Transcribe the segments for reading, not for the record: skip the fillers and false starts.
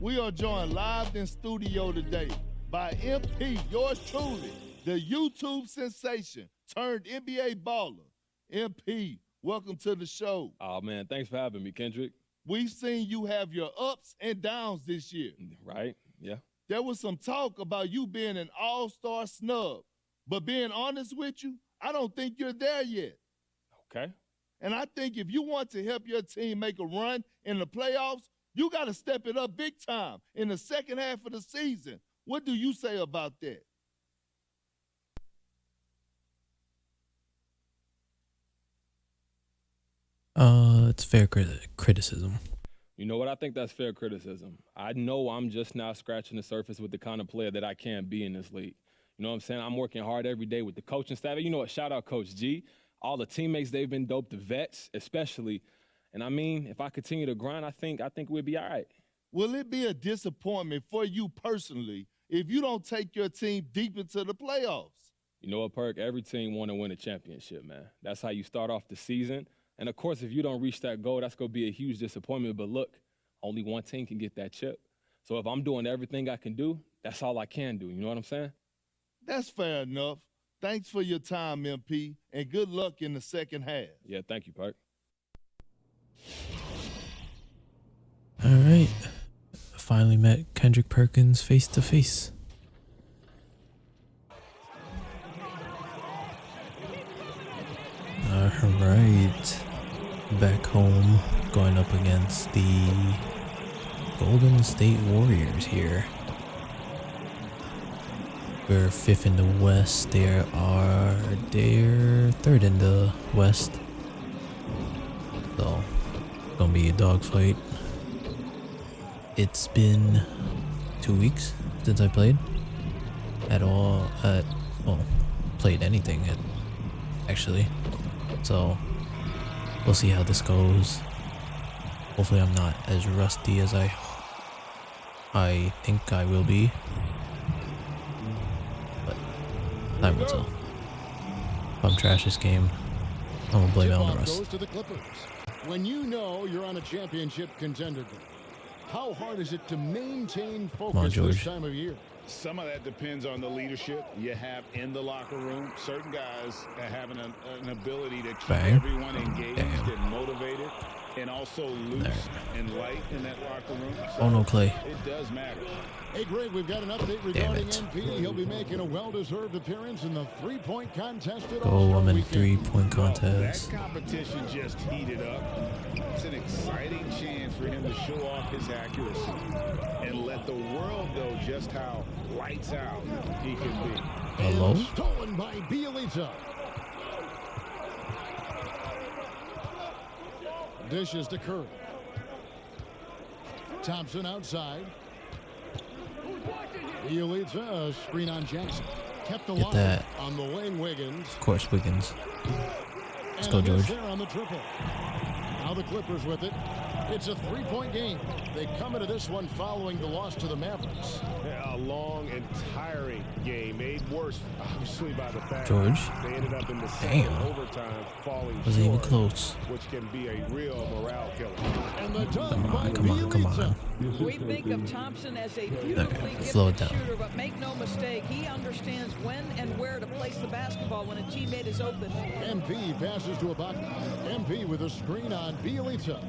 We are joined live in studio today by MP, yours truly, the YouTube sensation turned NBA baller. MP, welcome to the show. Oh, man, thanks for having me, Kendrick. We've seen you have your ups and downs this year. Right, yeah. There was some talk about you being an all-star snub, but being honest with you, I don't think you're there yet. Okay. And I think if you want to help your team make a run in the playoffs, you got to step it up big time in the second half of the season. What do you say about that? It's fair criticism. You know what? I think that's fair criticism. I know I'm just now scratching the surface with the kind of player that I can be in this league. You know what I'm saying? I'm working hard every day with the coaching staff. You know what? Shout out Coach G. All the teammates, they've been dope. The vets, especially. And I mean, if I continue to grind, I think we'll be all right. Will it be a disappointment for you personally if you don't take your team deep into the playoffs? You know what, Perk? Every team want to win a championship, man. That's how you start off the season. And, of course, if you don't reach that goal, that's going to be a huge disappointment. But, look, only one team can get that chip. So if I'm doing everything I can do, that's all I can do. You know what I'm saying? That's fair enough. Thanks for your time, MP, and good luck in the second half. Yeah, thank you, Perk. All right. Finally met Kendrick Perkins face to face. All right. Back home, going up against the Golden State Warriors here. We're 5th in the West. They're third in the West. So, gonna be a dogfight. It's been 2 weeks since I played played anything actually. So, we'll see how this goes. Hopefully I'm not as rusty as I think I will be. But time will tell. If I'm trash this game, I'm gonna blame it on the rest. Goes to the Clippers. When you know you're on a championship contender team, how hard is it to maintain focus this time of year? Some of that depends on the leadership you have in the locker room. Certain guys have an ability to keep everyone engaged and motivated, and also loose and light in that locker room. So no, Clay. It does matter. Hey, Greg, we've got an update regarding MP. He'll be making a well-deserved appearance in the three-point contest at All-Star Women Weekend. 3-point contest. That competition just heated up. It's an exciting chance for him to show off his accuracy and let the world know just how lights out he can be. Hello? And stolen by Bielitsa. Dishes to Curry. Thompson outside. Bielitsa, a screen on Jackson. Kept alive that. On the wing, Wiggins. Of course, Wiggins. Let's go, And George. there on the triple. Now the Clippers with it. It's a three-point game. They come into this one following the loss to the Mavericks. A long and tiring game, made worse, obviously, by the fact George. they ended up in the second overtime, falling Wasn't even short, close. which can be a real morale killer. And the dunk Come by on. Bielitsa. We think of Thompson as a beautifully slow it gifted down. shooter, but make no mistake, he understands when and where to place the basketball when a teammate is open. MP passes to Ibaka. MP with a screen on Bielitsa.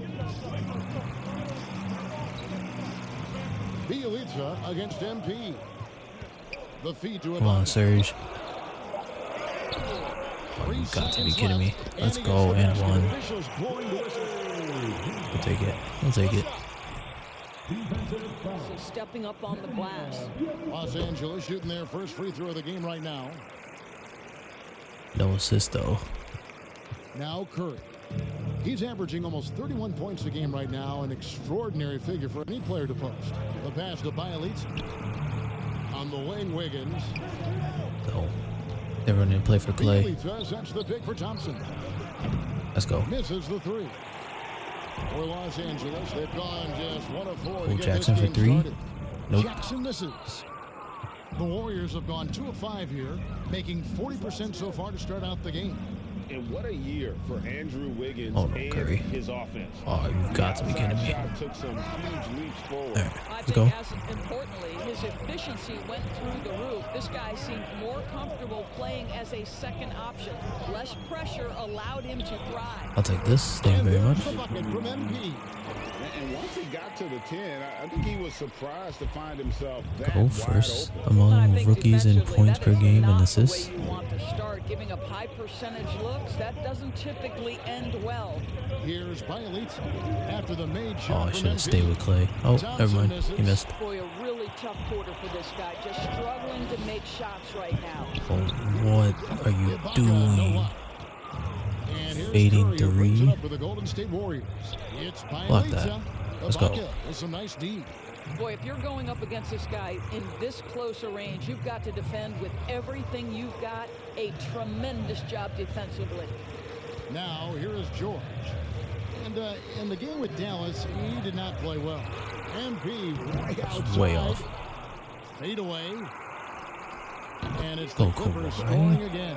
Bielitsa against MP. The feed to Ibaka. Come on, Serge. You got to be kidding me. Let's go, and one. We'll take it. We'll take it. So stepping up on the glass. Los Angeles shooting their first free throw of the game right now. No assist, though. Now Curry. He's averaging almost 31 points a game right now, an extraordinary figure for any player to post. The pass to Bielitsa. On the wing, Wiggins. No. They're running to play for Clay. Bielitsa sets the pick for Thompson. Let's go. Misses the three. For Los Angeles, they've gone just 1 of 4 to get Jackson this for game three? started. Nope. Jackson misses. The Warriors have gone 2 of 5 here, making 40% so far to start out the game. And what a year for Andrew Wiggins Oh, no, and Curry. his offense. Oh, you've got to be kidding me. Shot took some huge leaps forward. All right, I let's think go. as importantly, his efficiency went through the roof. This guy seemed more comfortable playing as a second option. Less pressure allowed him to thrive. I'll take this. Thank you very much. The bucket from MP. And once he got to the 10, I think he was surprised to find himself that Go wide first open. I among think rookies in defensively, points that per is game and not assists. the way you want to start giving up high percentage looks. That doesn't typically end well. Here's Bialitz after the made Oh, shot I from should have MP. stayed with Clay. Oh, never mind. He missed. Boy, a really tough quarter for this guy. Just struggling to make shots right now. Oh, what are you Ibaka, no doing? luck. And here's Fading Curry, who brings it three. up with the Golden State Warriors. It's Block that. Bialitz. Let's go. Ibaka with some nice D. Boy, if you're going up against this guy in this close a range, you've got to defend with everything you've got. A tremendous job defensively. Now, here is George. And in the game with Dallas, he did not play well. MP right outside. Way off. Fade away. And it's Go, the Kobe, Clippers right? scoring again.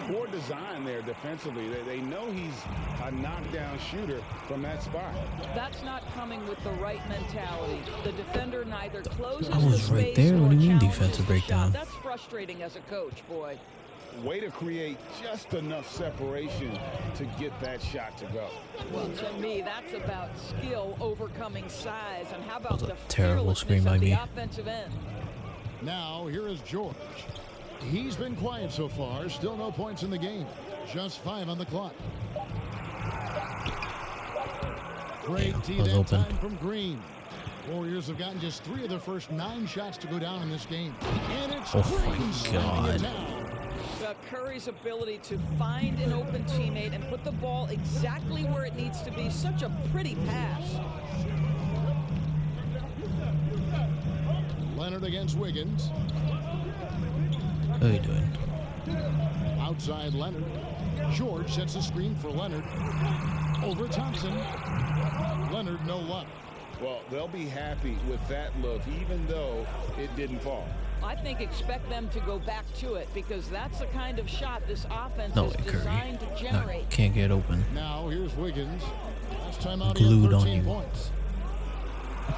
Poor design there defensively. They know he's a knockdown shooter from that spot. That's not coming with the right mentality. The defender neither closes I was the right space there. nor What do you mean challenges defensive the breakdown? shot. That's frustrating as a coach, boy. Way to create just enough separation to get that shot to go. Well, to me, that's about skill overcoming size. And how about That was a the terrible fearlessness screen by of the me. offensive end? Now, here is George. He's been quiet so far. Still no points in the game. Just 5 on the clock. Great tee was that open. time from Green. Warriors have gotten just 3 of their first 9 shots to go down in this game. And it's Oh, Green my slamming it God. down. Curry's ability to find an open teammate and put the ball exactly where it needs to be. Such a pretty pass. Leonard against Wiggins. What are you doing? Outside Leonard. George sets a screen for Leonard. Over Thompson. Leonard, no luck. Well, they'll be happy with that look, even though it didn't fall. I think expect them to go back to it because that's the kind of shot this offense No is way, Curry. designed to No, generate. can't get open. Now here's Wiggins. Last time out he had Glued on 13 you. points.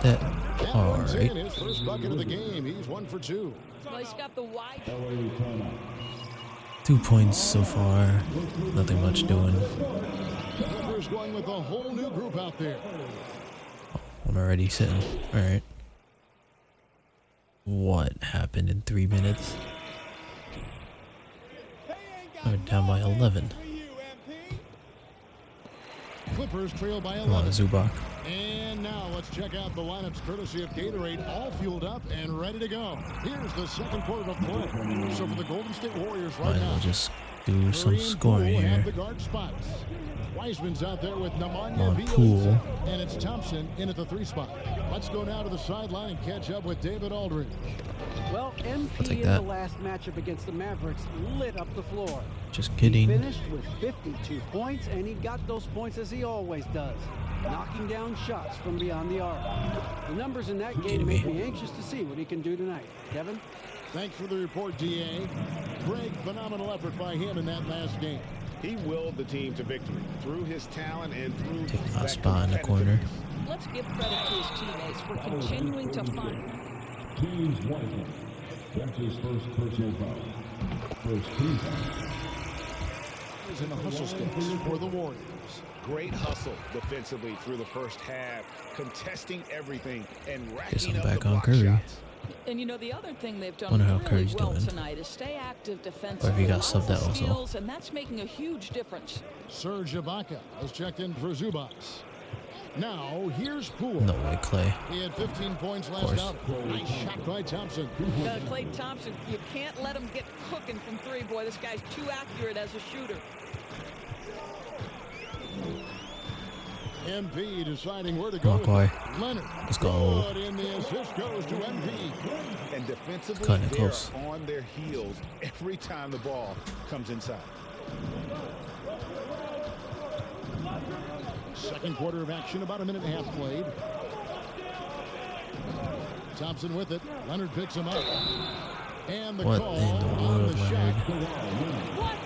That. That All one's in, right. his first bucket of the game. He's 1 for 2. Well, he's got the wide. 2 points so far. Nothing much doing. The Clippers going with a whole new group out there. I'm already sitting. All right. What happened in 3 minutes? We're down by 11. Clippers trail by Come on, 11. Zubac. And now let's check out the lineups courtesy of Gatorade, all fueled up and ready to go. Here's the second quarter of play. So for the Golden State Warriors right Might as now, well just do some Curry and scoring Poole here. have the guard spots. Wiseman's out there with Nemanja On Bjelica, Poole. and it's Thompson in at the 3 spot. Let's go now to the sideline and catch up with David Aldridge. Well, I'll MP take in that. the last matchup against the Mavericks lit up the floor. Just He kidding. finished with 52 points, and he got those points as he always does, knocking down shots from beyond the arc. The numbers in that game Kidding make me. me anxious to see what he can do tonight. Kevin? Thanks for the report, DA. Greg, phenomenal effort by him in that last game. He willed the team to victory through his talent and through Take my that spot in the corner. competitiveness. Let's give credit to his teammates for continuing to find. James Whiteman. That's his first personal foul. First team foul. He's in the hustle sticks for the Warriors. Great hustle defensively through the first half, contesting everything and Guess racking I'm up back the on block Curry. shots. And you know, the other thing they've done Wonder how really Curry's well doing. tonight is stay active defensively. Or if he got Lots subbed of out also. steals, and that's making a huge difference. Serge Ibaka has checked in for Zubac. Now, here's Poole. No way, Clay. He had 15 points last course. out. Nice shot by Thompson. Klay Thompson, you can't let him get cooking from 3, boy. This guy's too accurate as a shooter. MP deciding where to Come go. on, Kawhi. Leonard. Let's go. Good, and the assist goes to MP. And defensively, Cutting it they're close. on their heels every time the ball comes inside. Second quarter of action, about a minute and a half played. Thompson with it. Leonard picks him up. And the What call in the on world, the shot. Leonard?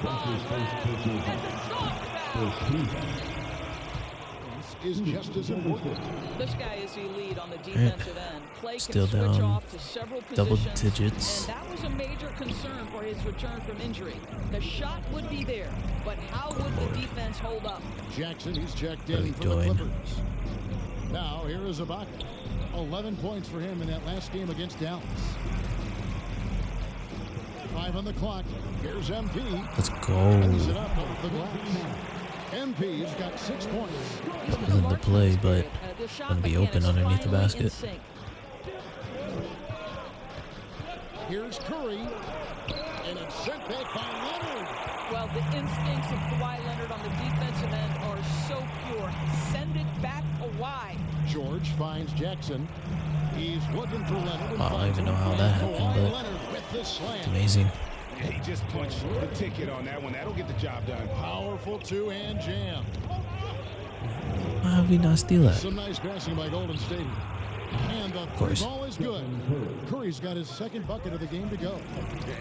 That's his first personal foul. First team foul. Is just as important. This guy is elite on the defensive end. Play Still can switch down off to several double positions, digits. and that was a major concern for his return from injury. The shot would be there, but how would the defense hold up? Jackson, he's checked in for the Clippers. Now, here is Ibaka. 11 points for him in that last game against Dallas. 5 on the clock. Here's MP. Let's go. Brings it up off the glass. MP's got 6 points. This isn't the play, but going to be open underneath the basket. Here's Curry, and it's sent back by Leonard. Well, the instincts of Kawhi Leonard on the defensive end are so pure. Send it back wide. George finds Jackson. He's looking for Leonard. I don't even know how that happened, but it's amazing. He just punched the ticket on that one. That'll get the job done. Powerful two-hand jam. How did we not steal that? Some nice passing by Golden State. And the free ball is good. Curry's got his second bucket of the game to go.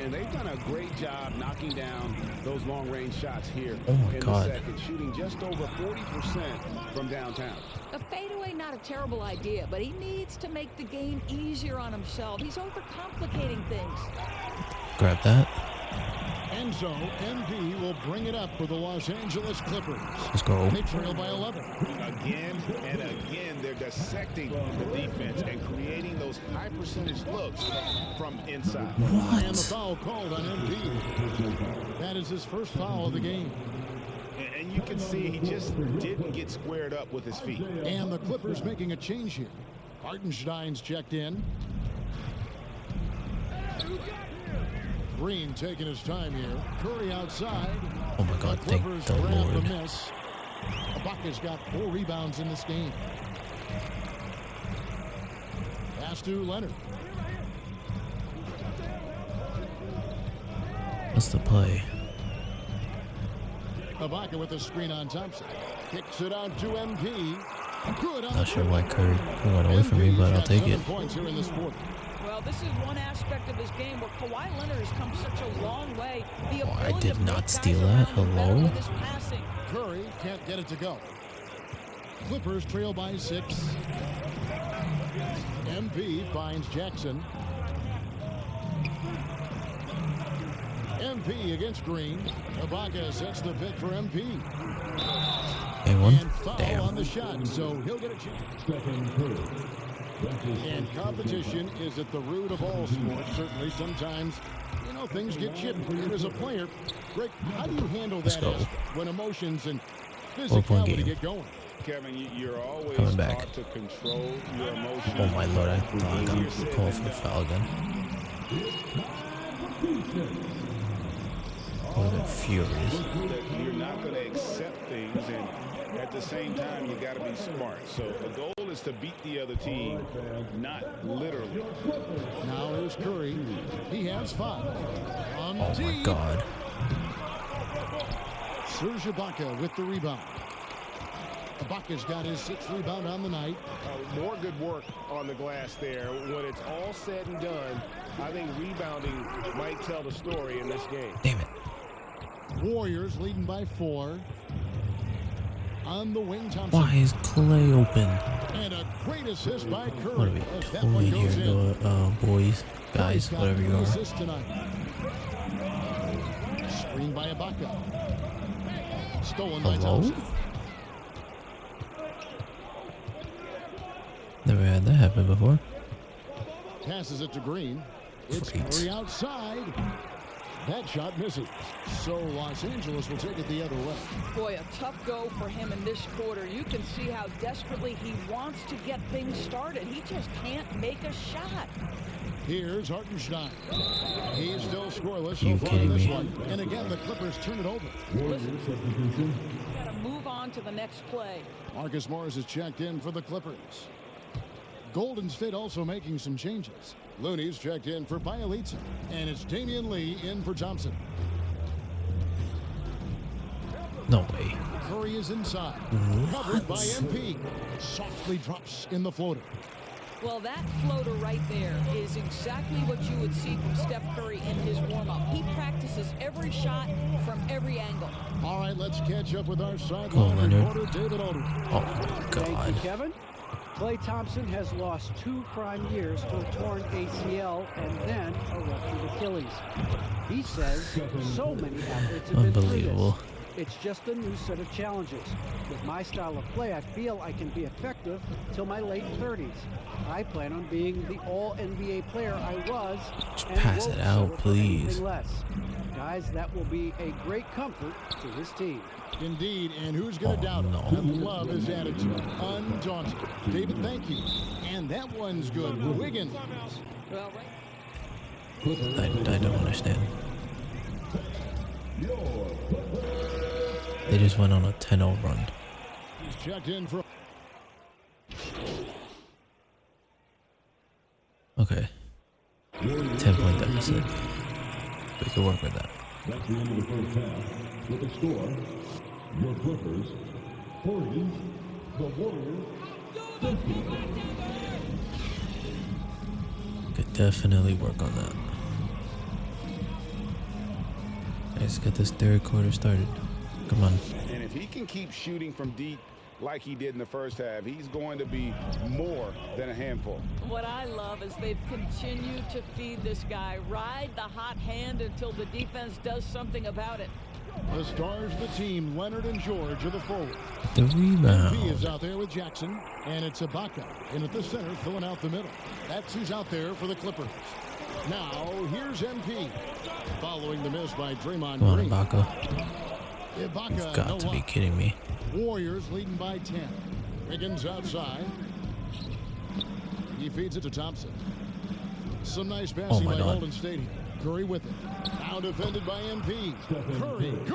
And they've done a great job knocking down those long-range shots here. Oh my in God. the second, shooting just over 40% from downtown. A fadeaway, not a terrible idea, but he needs to make the game easier on himself. He's overcomplicating things. Grab that. And so, MP will bring it up for the Los Angeles Clippers. Let's go. They trail by 11. Again and again, they're dissecting the defense and creating those high-percentage looks from inside. What? And the foul called on MP. That is his first foul of the game. And you can see he just didn't get squared up with his feet. And the Clippers making a change here. Hartenstein's checked in. Green taking his time here. Curry outside. Oh my God, thank the Lord. Miss. Ibaka's got 4 rebounds in this game. Pass to Leonard. What's the play? Ibaka with the screen on Thompson. Kicks it out to MP. Good. Not sure why Curry went away from me, but I'll take it. Points here in this quarter. Well, this is one aspect of his game where Kawhi Leonard has come such a long way. The I did not steal that. Hello? Curry can't get it to go. Clippers trail by 6. MP finds Jackson. MP against Green. Ibaka sets the pick for MP. And one. And foul Damn. on the shot, so he'll get a chance. And competition is at the root of all sports. Certainly, sometimes, things get chippy. And as a player, Rick, how do you handle that aspect when emotions and physicality get going? Kevin, you're always Coming back. taught to control your emotions. Oh my Lord, I thought I got called for foul again. I would have been furious. You're not going to accept things, and at the same time, you got to be smart. So the goal is to beat the other team, not literally. Now here's Curry. He has 5. Oh my God. Serge Ibaka with the rebound. Ibaka's got his 6th rebound on the night. More good work on the glass there. When it's all said and done, I think rebounding might tell the story in this game. Damn it. Warriors leading by 4. On the wing, Thompson. Why is Clay open? And a great assist by Curry. What are we doing here, boys, guys, whatever you are? Screen by Ibaka. Stolen Hello? by Thompson. Never had that happen before. Passes it to Green. It's Great. Curry outside. That shot misses. So Los Angeles will take it the other way. Boy, a tough go for him in this quarter. You can see how desperately he wants to get things started. He just can't make a shot. Here's Hartenstein. He's still scoreless You so far in kidding this me? one. And again, the Clippers turn it over. Listen, got to move on to the next play. Marcus Morris is checked in for the Clippers. Golden State also making some changes. Looney's checked in for Bielitsa, and it's Damian Lee in for Thompson. No way. Curry is inside. Covered by MP. Softly drops in the floater. Well, that floater right there is exactly what you would see from Steph Curry in his warm-up. He practices every shot from every angle. All right, let's catch up with our sideline reporter, David Aldridge. Oh, my God. Thank you, Kevin. Klay Thompson has lost 2 prime years to a torn ACL and then a ruptured Achilles. He says so many athletes have been through Unbelievable. this. It's just a new set of challenges. With my style of play, I feel I can be effective till my late 30s. I plan on being the all-NBA player I was and pass won't it out, settle for please. anything less. Guys, that will be a great comfort to his team. Indeed, and who's going to doubt no. it? I love his attitude. Undaunted. David, thank you. And that one's good. Wiggins. Well, right. I don't understand. They just went on a 10-0 run. He's checked in for... Okay. 10-point deficit. We could work with that. That's the end of the first half. With the score, your Clippers 40, the Warriors 50. Could definitely work on that. Let's get this third quarter started. Come on. And if he can keep shooting from deep like he did in the first half, he's going to be more than a handful. What I love is they've continued to feed this guy. Ride the hot hand until the defense does something about it. The stars of the team, Leonard and George, are the forwards. The rebound. MP is out there with Jackson, and it's Ibaka in at the center, filling out the middle. That's who's out there for the Clippers. Now, here's MP. Following the miss by Draymond Come on, Green. Ibaka. Ibaka, You've got no to be luck. kidding me. Warriors leading by 10. Wiggins outside. He feeds it to Thompson. Some nice passing by God. Golden State here. Curry with it. Now defended by MP. Curry, good.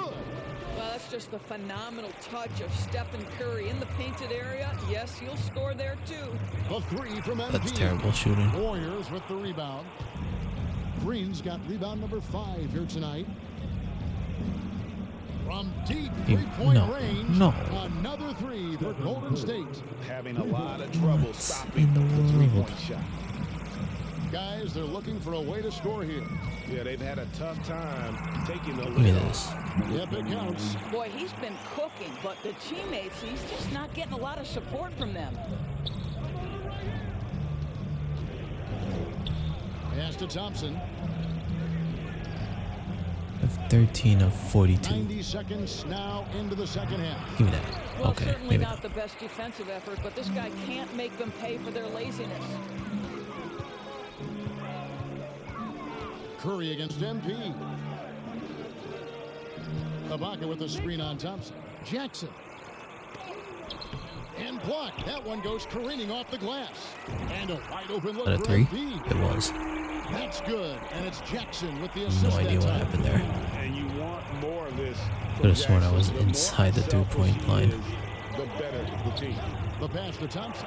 Well, that's just the phenomenal touch of Stephen Curry in the painted area. Yes, he'll score there too. The three from MP. That's terrible shooting. Warriors with the rebound. Green's got rebound number 5 here tonight. From deep three-point range, another 3 for Golden State. Having a lot of trouble stopping in the the world? 3-point shot. Guys, they're looking for a way to score here. Yeah, they've had a tough time taking the Look at lead. this. Yep, it counts. Boy, he's been cooking, but the teammates, he's just not getting a lot of support from them. Pass to Thompson. 13 of 42. 90 seconds now into the second half. Give me that. Well, Okay, certainly maybe not not. the best defensive effort, but this guy can't make them pay for their laziness. Curry against MP. Ibaka with the screen on Thompson. Jackson. And blocked. That one goes careening off the glass. And a wide open look At a for 3? MP. It was. That's good. And it's Jackson with the assist. No idea that what time. happened there. And you want more of this. Could have sworn I was inside the three-point line. The better the team. The pass to Thompson.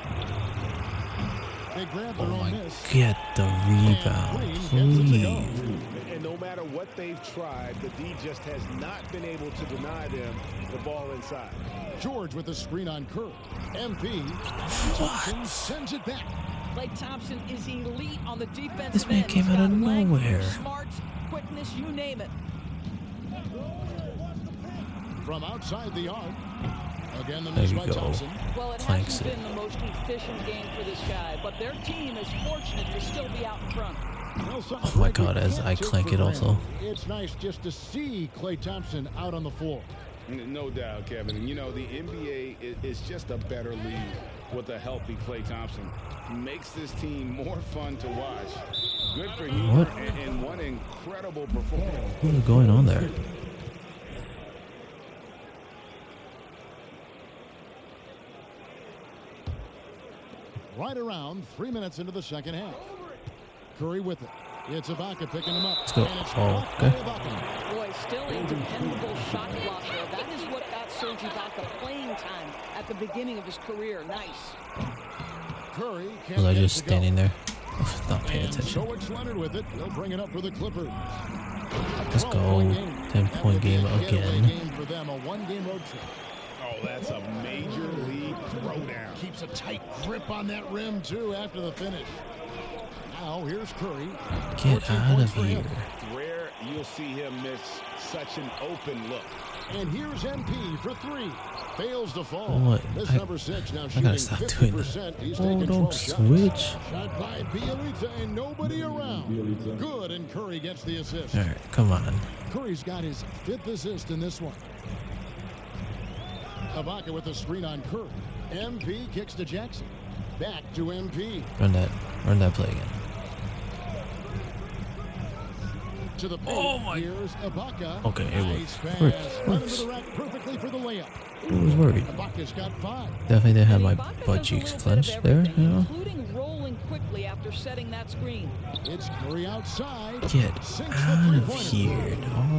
They grab Oh their my, own miss. get the rebound, please. And no matter what they've tried, the D just has not been able to deny them the ball inside. George with the screen on Curry. MP. Thompson sends it back. Klay Thompson is elite on the defensive This man end. came He's out of got length, nowhere. Smarts, quickness, you name it. From outside the arc. Again, the There miss you by go. Thompson. Well, it Planks hasn't it. been the most efficient game for this guy, but their team is fortunate to still be out in front. Well, something Oh my Frank, God, we as can't I take clank for it also. granted. It's nice just to see Klay Thompson out on the floor. No doubt, Kevin. And you know, the NBA is just a better league with a healthy Klay Thompson. Makes this team more fun to watch. Good for you. What? And one incredible performance. What is going on there? Right around 3 minutes into the second half. Curry with it. It's Ibaka picking him up. Let's go. And it's Oh, blocked by okay. Ibaka. Boy, still a dependable shot blocker. That is what got Serge Ibaka playing time at the beginning of his career. Nice. Curry can't Was I get it just to go. standing there? Not paying And attention. so it's Leonard with it. He'll bring it up for the Clippers. Let's go. 10-point game Getaway again. game for them, a one-game road trip. Oh, Oh, that's a major league throwdown. Keeps a tight grip on that rim, too, after the finish. Now, here's Curry. Get out of here. Rare you'll see him miss such an open look. And here's MP for 3. Fails to fall. What? This number 6 now I shooting gotta stop doing 50%. that. He's Oh, taken 12 don't shots. switch. Shot by Bielitsa and nobody around. Good, and Curry gets the assist. All right, come on. Curry's got his 5th assist in this one. Ibaka with the screen on Curry. MP kicks to Jackson. Back to MP. Run that play again. To the paint. Oh my. Here's Ibaka. Okay, it nice works. pass. Run Works. into the rack perfectly for the layup. I was worried. Ibaka's got 5. Definitely didn't have my Ibaka butt does a cheeks little bit of clenched there, everything, you know? including rolling quickly after setting that screen. It's Curry outside. Get Sinks out the of three-pointer. here,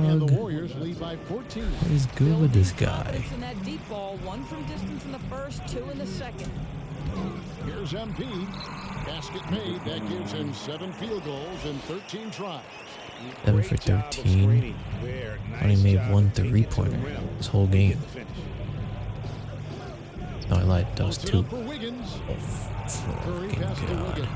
And the dog. Warriors lead by 14. What is good with this guy? Confidence in that deep ball, 1 from distance in the first, 2 in the second. Here's MP. Basket made. That gives him 7 field goals and 13 tries. 7 for 13. Only made 1 3-pointer this whole game. No, I lied. That was Puts it 2. up for Wiggins. Oh, Curry fucking passes to God. Wiggins.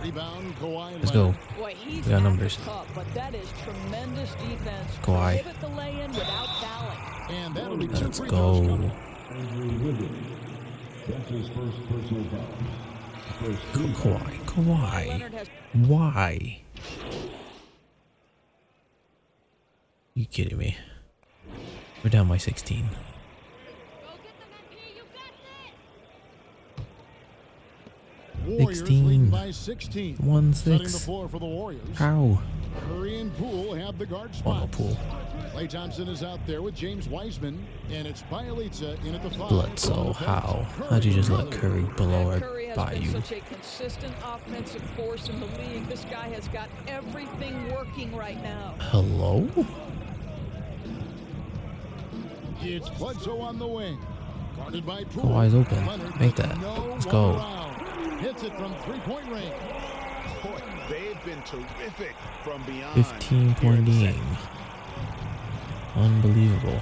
Rebound, Kawhi Let's go. Boy, he's We got at numbers. the cup, but that is tremendous defense. Kawhi. Pivot the lay-in without fouling. And that'll be 2 Let's free throws go. coming. Andrew Wiggins. That's his first personal foul. First team foul. Kawhi. Leonard has Why? You kidding me? We're down by 16. Warriors 16. leading by 16. 1-6. Setting the floor for the Warriors. How? Curry and Poole have the guard Oh, no, spot. Poole. Klay Thompson is out there with James Wiseman, and it's Bielitsa in at the 5. Bledsoe, how? How'd you just let Curry blow Curry right has by been you? such a consistent offensive force in the league. This guy has got everything working right now. Hello? It's Bledsoe on the wing. Guarded by Poole. Kawhi's open. Leonard Make with that. no Let's one go. around. Hits it from 3-point range. Boy, they've been terrific from beyond. 15-point game. Unbelievable.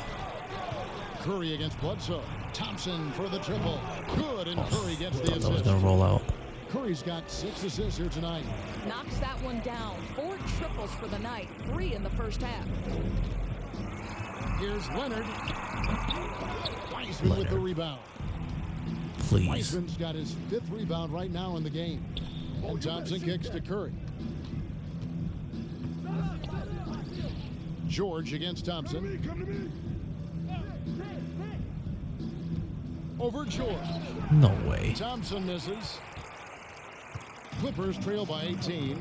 Curry against Bledsoe. Thompson for the triple. Good, and Curry gets the Thought that was assist. gonna roll out. Curry's got 6 assists here tonight. Knocks that one down. 4 triples for the night. 3 in the first half. Here's Leonard. Wiseman with the rebound. Please. Wiseman's got his 5th rebound right now in the game. And Thompson kicks to Curry. George against Thompson. Over George. No way. Thompson misses. Clippers trail by 18.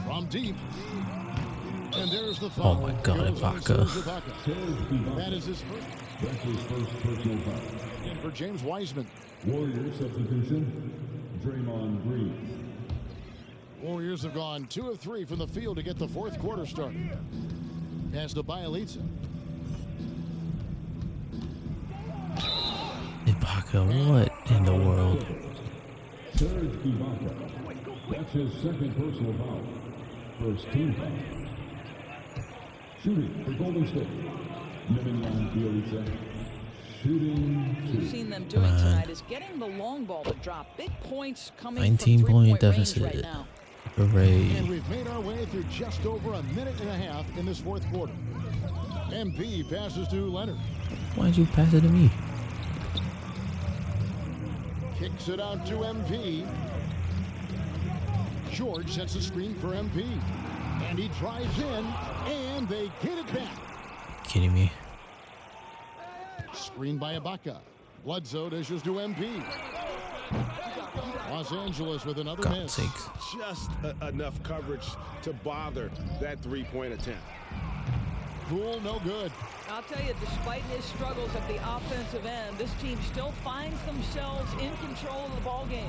From deep. And there's the foul. Oh my God, Goes on Ibaka. Serge Ibaka. That is his first. That's his first personal foul. And for James Wiseman. Warriors substitution. Draymond Green. Warriors have gone 2 of 3 from the field to get the 4th quarter started. Pass to Bielitsa. Ibaka, what in the world? Serge Ibaka. That's his second personal foul. First team foul. Shooting for Golden State. Nemanja Bjelica. Shooting We've 2. seen them doing tonight is getting the long ball to drop. Big points coming 19-point from 3-point deficit. range right now. Hooray. And we've made our way through just over a minute and a half in this 4th quarter. MP passes to Leonard. Why'd you pass it to me? Kicks it out to MP. George sets a screen for MP. And he drives in, and they get it back. Kidding me? Screen by Ibaka. Bledsoe dishes to MP. Los Angeles with another God's miss. sakes. Just enough coverage to bother that 3-point attempt. Poole, no good. I'll tell you, despite his struggles at the offensive end, this team still finds themselves in control of the ball game.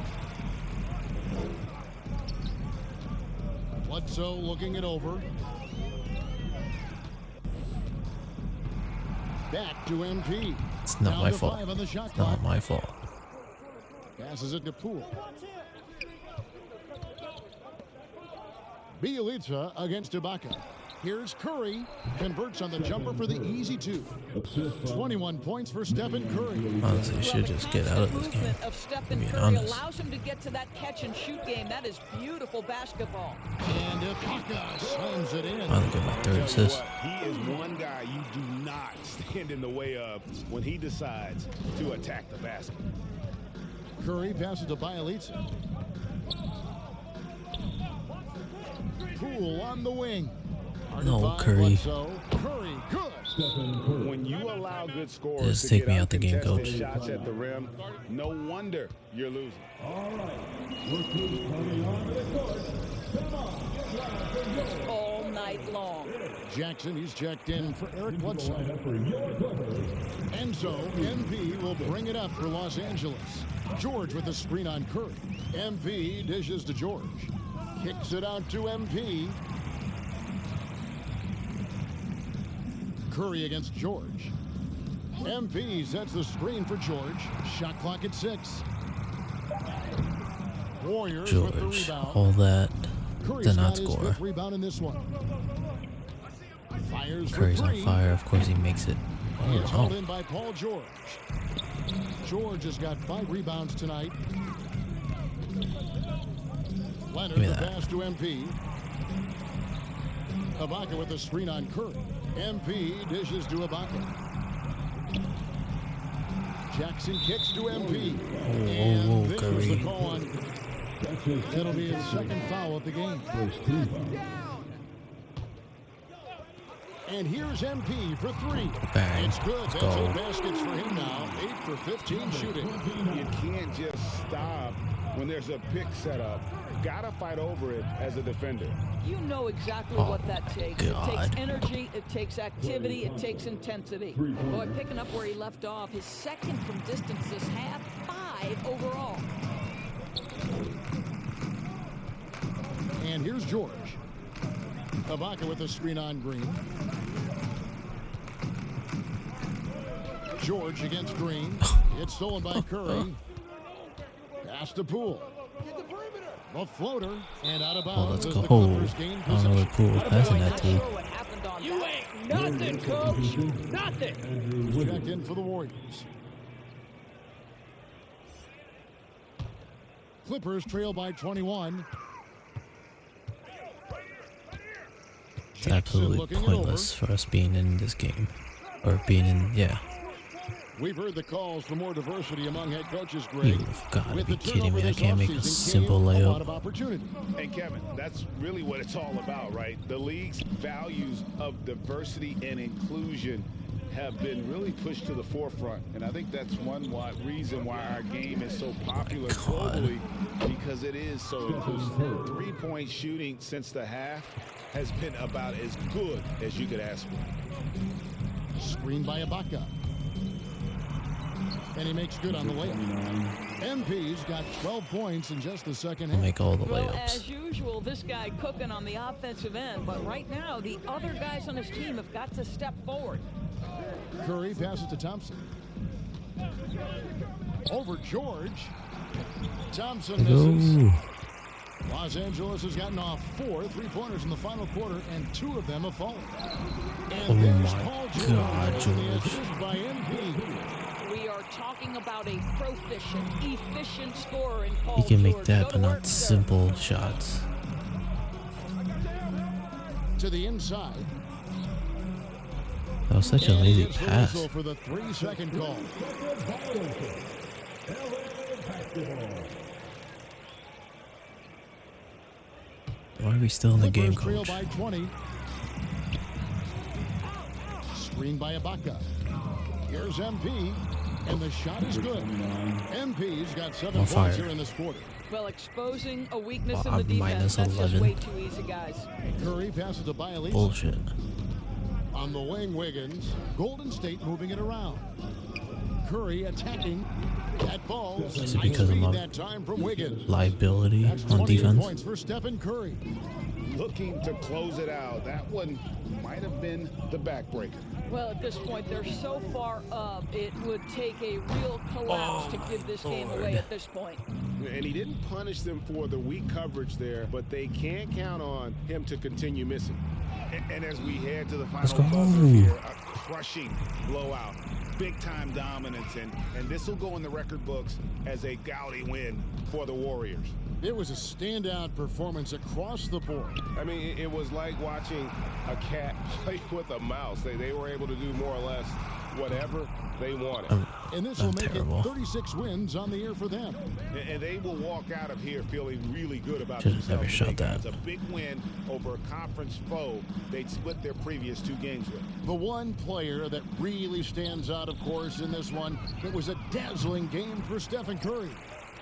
Bledsoe looking it over. Back to MP. It's not Down my to fault. 5 on the shot It's clock. not my fault. Passes it to Poole. Bielitsa against Ibaka. Here's Curry. Converts on the jumper for the easy two. 21 points for Stephen Curry. Honestly, you should just get out of this game. Of Stephen Being Curry honest. allows him to get to that catch and shoot game. That is beautiful basketball. And Ibaka slams it in. Finally get my third assist. He is one guy you do not stand in the way of when he decides to attack the basket. Curry passes to Bielitsa. Poole on the wing. No, Curry. Curry, good. When you allow good scorers Just to take get me out the game, coach. shots at the rim, no wonder you're losing. All right. Rookie coming on to the court. Come on. All night long. Jackson, he's checked in for Eric Bledsoe. For your Clippers. Enzo, MP will bring it up for Los Angeles. George with the screen on Curry. MP dishes to George. Kicks it out to MP. Curry against George. MP sets the screen for George. Shot clock at 6. Warriors with the George, rebound. all that Curry's to not got his score. 5th rebound in this one. Fires Curry's for on 3. fire. Of course, he makes it. It's Oh, held no. in by Paul George. George has got 5 rebounds tonight. Leonard Give me the that. pass to MP. Ibaka with the screen on Curry. MP dishes to Ibaka. Jackson kicks to MP. And whoa, there's Curry. the call on. It'll be his 2nd foul of the game. And here's MP for 3. Bang. It's good. Let's That's go. 8 baskets for him now. 8 for 15 shooting. You can't just stop when there's a pick set up. Gotta fight over it as a defender. You know exactly Oh, what that takes. God. It takes energy, it takes activity, it takes intensity. Boy, picking up where he left off, his 2nd from distance this half, 5 overall. And here's George. Ibaka with the screen on Green. George against Green. It's stolen by Curry. Pass to Poole. The floater and out of Oh, bounds. let's as go. the Clippers gain I don't know what possession. Poole was passing that to. What happened on you ain't nothing, coach. Nothing. Checked in for the Warriors. Clippers trail by 21. It's absolutely pointless for us being in this game. Or being in, yeah. We've heard the calls for more diversity among head coaches, Greg. You've got to With be the kidding me. I turnover can't this make a offseason simple came a lot layup. of opportunity. And Kevin, that's really what it's all about, right? The league's values of diversity and inclusion have been really pushed to the forefront. And I think that's one reason why our game is so popular globally, because it is so inclusive. 3-point shooting since the half has been about as good as you could ask for. Screen by Ibaka. And he makes good on the layup. MP's got 12 points in just the second half. Make all the Well, layups. as usual, this guy cooking on the offensive end, but right now, the other guys on his team have got to step forward. Curry passes to Thompson. Over George. Thompson misses. Go. Los Angeles has gotten off 4 3-pointers in the final quarter, and 2 of them have fallen. And Oh there's my Paul God, George. And the George. assist by MP. We are talking about a proficient, efficient scorer in Paul He can make George. that, Go to but work, not sir. simple shots. To the inside. That was such a And lazy it's the pass. whistle for the 3-second call. Why are we still in the game, Clippers trail coach? by 20. Screen by Ibaka. Here's MP, and the shot is good. MP's got 7 On points fire. here in this quarter. Well, exposing a weakness Well, in the I'm defense, that's just -11. way too easy, guys. Curry passes to Bielitsa. Bullshit. On the wing, Wiggins. Golden State moving it around. Curry attacking. That ball. Is it because I'm a that time from Wiggins. liability That's on 28 defense? points for Stephen Curry. Looking to close it out. That one might have been the backbreaker. Well, at this point, they're so far up, it would take a real collapse to give this game away at this point. And he didn't punish them for the weak coverage there, but they can't count on him to continue missing. And as we head to the Let's final go. buzzer here, a crushing blowout, big-time dominance, and this will go in the record books as a gaudy win for the Warriors. It was a standout performance across the board. I mean, it was like watching a cat play with a mouse. They were able to do more or less whatever they wanted. And this will make terrible. it 36 wins on the year for them. And they will walk out of here feeling really good about Should've never themselves. shot that. It's a big win over a conference foe they'd split their previous 2 games with. The one player that really stands out, of course, in this one, it was a dazzling game for Stephen Curry.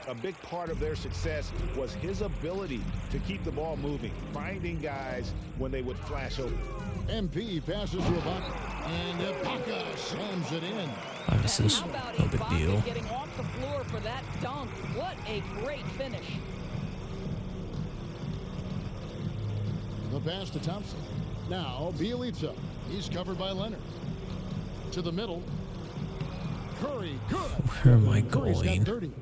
A big part of their success was his ability to keep the ball moving, finding guys when they would flash open. MP passes to Ibaka, and Ibaka slams it in. 5 assists, How about no big Ibaka deal. getting off the floor for that dunk? What a great finish. The pass to Thompson. Now Bielitsa. He's covered by Leonard. To the middle. Curry, good. Where am I Curry's got going? 30.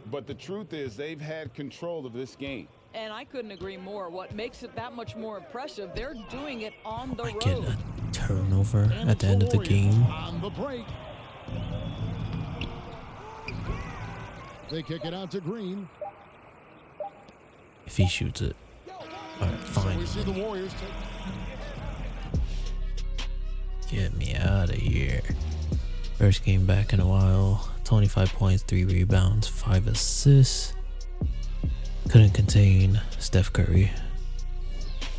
But the truth is they've had control of this game. And I couldn't agree more. What makes it that much more impressive, they're doing it on the I get road. a turnover And at the it's end of the Warriors game. on the break. They kick it out to Green. If he shoots it. Alright, So fine. we see the Warriors take. Get me out of here. First game back in a while. 25 points, 3 rebounds, 5 assists. Couldn't contain Steph Curry.